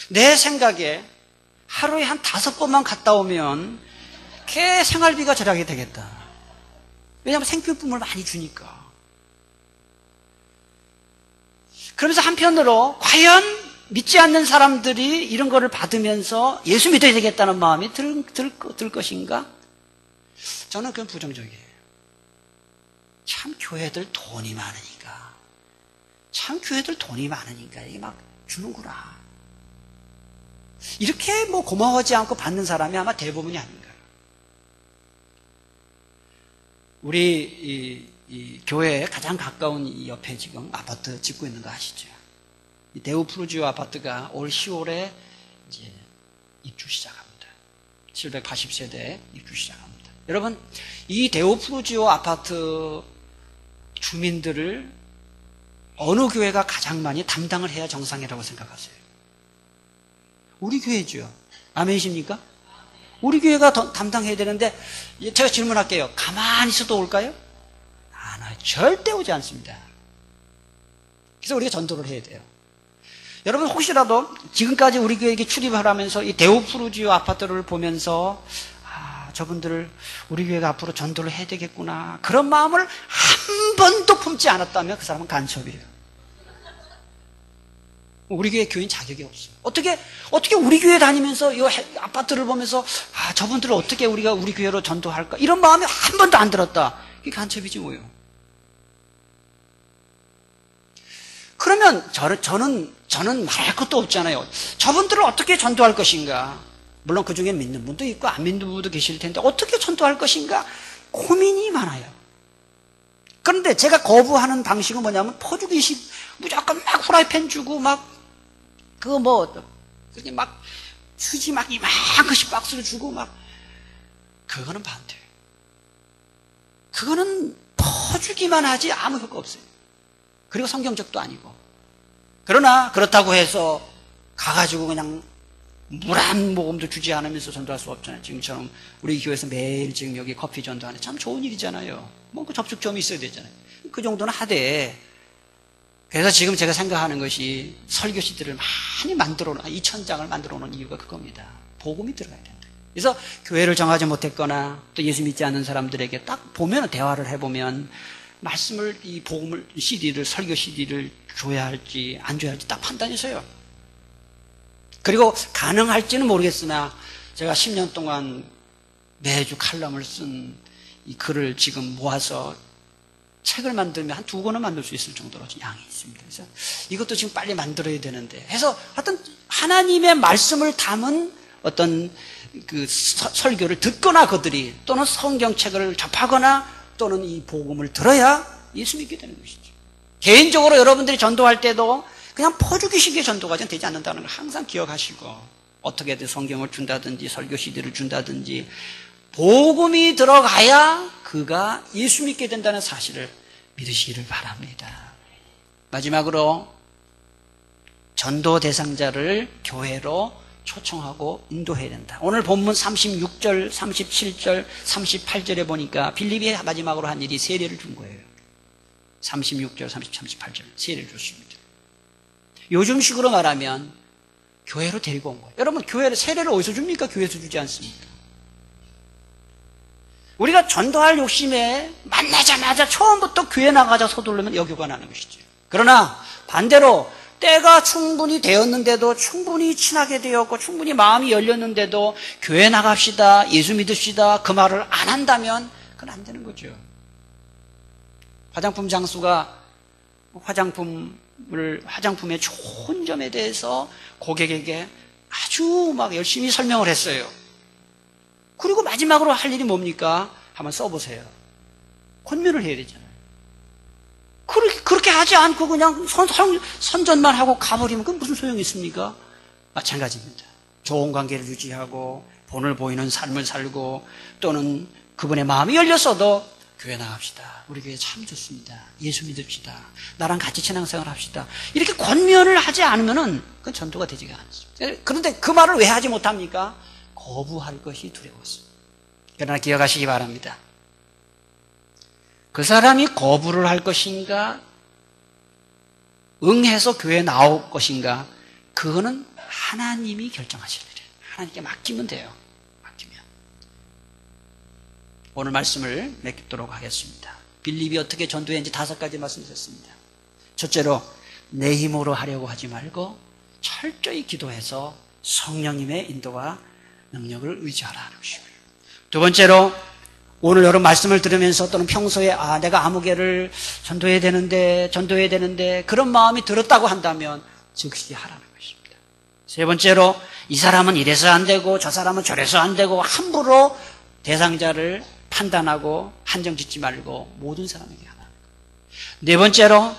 내 생각에 하루에 한 5번만 갔다 오면 걔 생활비가 절약이 되겠다. 왜냐하면 생필품을 많이 주니까. 그러면서 한편으로 과연 믿지 않는 사람들이 이런 거를 받으면서 예수 믿어야 되겠다는 마음이 들 것인가? 저는 그건 부정적이에요. 참 교회들 돈이 많으니까. 참 교회들 돈이 많으니까 이게 막 주는구나. 이렇게 뭐 고마워하지 않고 받는 사람이 아마 대부분이 아닌가. 우리 이 교회에 가장 가까운 이 옆에 지금 아파트 짓고 있는 거 아시죠? 이 대우 푸르지오 아파트가 올 10월에 이제 입주 시작합니다. 780세대 입주 시작합니다. 여러분, 이 대우 푸르지오 아파트 주민들을 어느 교회가 가장 많이 담당을 해야 정상이라고 생각하세요? 우리 교회죠. 아멘이십니까? 우리 교회가 담당해야 되는데, 제가 질문할게요. 가만히 있어도 올까요? 안 와요. 절대 오지 않습니다. 그래서 우리가 전도를 해야 돼요. 여러분, 혹시라도 지금까지 우리 교회에 출입을 하면서 이 대우 푸르지오 아파트를 보면서 저분들을 우리 교회가 앞으로 전도를 해야 되겠구나, 그런 마음을 한 번도 품지 않았다면 그 사람은 간첩이에요. 우리 교회 교인 자격이 없어요. 어떻게 우리 교회 다니면서 이 아파트를 보면서 저분들을 어떻게 우리가 우리 교회로 전도할까, 이런 마음이 한 번도 안 들었다. 이게 간첩이지 뭐예요. 그러면 저는 말할 것도 없잖아요. 저분들을 어떻게 전도할 것인가. 물론 그 중에 믿는 분도 있고 안 믿는 분도 계실 텐데 어떻게 전도할 것인가 고민이 많아요. 그런데 제가 거부하는 방식은 뭐냐면 퍼주기식, 무조건 막 후라이팬 주고 막 그거 그게 막 휴지 막 이만큼씩 박스로 주고 막, 그거는 반대예요. 그거는 퍼주기만 하지 아무 효과 없어요. 그리고 성경적도 아니고. 그러나 그렇다고 해서 가가지고 그냥 물 한 모금도 주지 않으면서 전도할 수 없잖아요. 지금처럼 우리 교회에서 매일 지금 여기 커피 전도하는 참 좋은 일이잖아요. 뭐 그 접촉점이 있어야 되잖아요. 그 정도는 하되. 그래서 지금 제가 생각하는 것이 설교시들을 많이 만들어 놓은, 2000장을 만들어 놓은 이유가 그겁니다. 복음이 들어가야 된다. 그래서 교회를 정하지 못했거나 또 예수 믿지 않는 사람들에게 딱 보면, 대화를 해보면 말씀을, 이 복음을, CD를, 설교 CD를 줘야 할지 안 줘야 할지 딱 판단이 서요. 그리고 가능할지는 모르겠으나 제가 10년 동안 매주 칼럼을 쓴 이 글을 지금 모아서 책을 만들면 한 2권은 만들 수 있을 정도로 양이 있습니다. 그래서 이것도 지금 빨리 만들어야 되는데 해서 하여튼 하나님의 말씀을 담은 어떤 그 설교를 듣거나 그들이, 또는 성경책을 접하거나 또는 이 복음을 들어야 예수 믿게 되는 것이죠. 개인적으로 여러분들이 전도할 때도 그냥 퍼주기식의 전도가 되지 않는다는 걸 항상 기억하시고, 어떻게든 성경을 준다든지 설교 CD를 준다든지 복음이 들어가야 그가 예수 믿게 된다는 사실을 믿으시기를 바랍니다. 마지막으로 전도 대상자를 교회로 초청하고 인도해야 된다. 오늘 본문 36절, 37절, 38절에 보니까 빌립이 마지막으로 한 일이 세례를 준 거예요. 36절, 38절 세례를 줬습니다. 요즘식으로 말하면 교회로 데리고 온 거예요. 여러분, 교회를, 세례를 어디서 줍니까? 교회에서 주지 않습니까? 우리가 전도할 욕심에 만나자마자 처음부터 교회 나가자 서두르면 여교가 나는 것이죠. 그러나 반대로 때가 충분히 되었는데도, 충분히 친하게 되었고 충분히 마음이 열렸는데도 교회 나갑시다, 예수 믿읍시다, 그 말을 안 한다면 그건 안 되는 거죠. 화장품 장수가 화장품의 좋은 점에 대해서 고객에게 아주 막 열심히 설명을 했어요. 그리고 마지막으로 할 일이 뭡니까? 한번 써보세요. 권면을 해야 되잖아요. 그렇게 하지 않고 그냥 선전만 하고 가버리면 그건 무슨 소용이 있습니까? 마찬가지입니다. 좋은 관계를 유지하고 본을 보이는 삶을 살고, 또는 그분의 마음이 열렸어도 교회 나갑시다, 우리 교회 참 좋습니다, 예수 믿읍시다, 나랑 같이 신앙생활 합시다, 이렇게 권면을 하지 않으면 그건 전도가 되지가 않습니다. 그런데 그 말을 왜 하지 못합니까? 거부할 것이 두려워서. 그러나 기억하시기 바랍니다. 그 사람이 거부를 할 것인가, 응해서 교회에 나올 것인가, 그거는 하나님이 결정하실 일이에요. 하나님께 맡기면 돼요. 맡기면. 오늘 말씀을 맺도록 하겠습니다. 빌립이 어떻게 전도했는지 5가지 말씀드렸습니다. 첫째로 내 힘으로 하려고 하지 말고 철저히 기도해서 성령님의 인도와 능력을 의지하라는 것입니다. 두 번째로 오늘 여러분 말씀을 들으면서 또는 평소에 내가 아무개를 전도해야 되는데 그런 마음이 들었다고 한다면 즉시 하라는 것입니다. 세 번째로 이 사람은 이래서 안 되고 저 사람은 저래서 안 되고 함부로 대상자를 판단하고 한정 짓지 말고 모든 사람에게 하라는 거예요. 네 번째로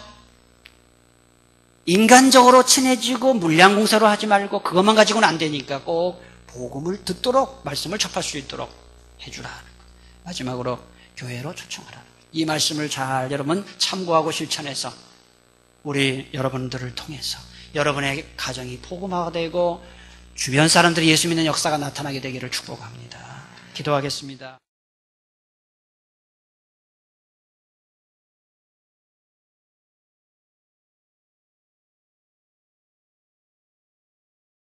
인간적으로 친해지고 물량공세로 하지 말고 그것만 가지고는 안 되니까 꼭 복음을 듣도록 말씀을 접할 수 있도록 해주라는 거예요. 마지막으로 교회로 초청하라는 거예요. 이 말씀을 잘 여러분 참고하고 실천해서 우리 여러분들을 통해서 여러분의 가정이 복음화가 되고 주변 사람들이 예수 믿는 역사가 나타나게 되기를 축복합니다. 기도하겠습니다.